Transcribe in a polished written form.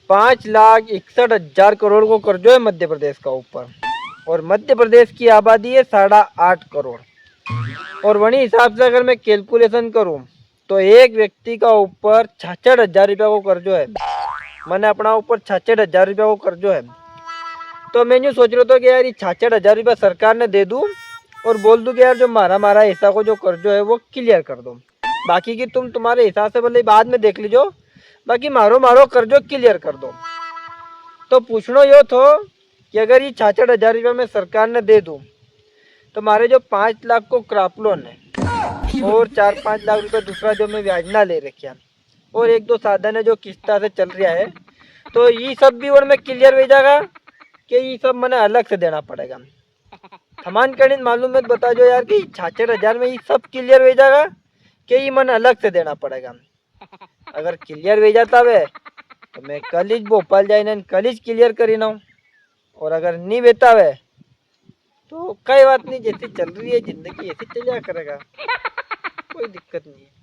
5,61,000 करोड़ को कर्जो है मध्य प्रदेश का ऊपर। और मध्य प्रदेश की आबादी है 8.5 करोड़। और वही हिसाब से अगर मैं कैलकुलेशन करूं तो एक व्यक्ति का ऊपर 66,000 रुपया को कर्जो है। मैंने अपना ऊपर 66,000 रुपया को कर्जो है। तो मैं यूँ सोच रहा था कि यार ये 66,000 रुपया सरकार ने दे दूँ और बोल दूँ कि यार जो मारा मारा हिस्सा को जो कर्जो है वो क्लियर कर दो। बाकी की तुम तुम्हारे हिसाब से भले बाद में देख लीजो, बाकी मारो मारो कर्जो क्लियर कर दो। तो पूछना यो थो कि अगर ये 66,000 रुपया मैं सरकार ने दे दूँ तो हमारे जो 5 लाख को क्रॉप लोन है और 4-5 लाख रुपया दूसरा जो मैं ब्याज ना ले रखा और एक दो साधन है जो किस्ता से चल रहा है, तो ये सब भी और मैं क्लियर हो जाएगा कि ये सब मैंने अलग से देना पड़ेगा। थमान कड़ीन मालूम है बता जो यार कि 66,000 में ये सब क्लियर हो जाएगा कि ये मैंने अलग से देना पड़ेगा। अगर क्लियर हो जाता है तो मैं कल ही भोपाल जाए कल ही क्लियर करी ना, और अगर नहीं बेता है तो कोई बात नहीं, जैसी चल रही है जिंदगी ऐसी चलिया करेगा, कोई दिक्कत नहीं है।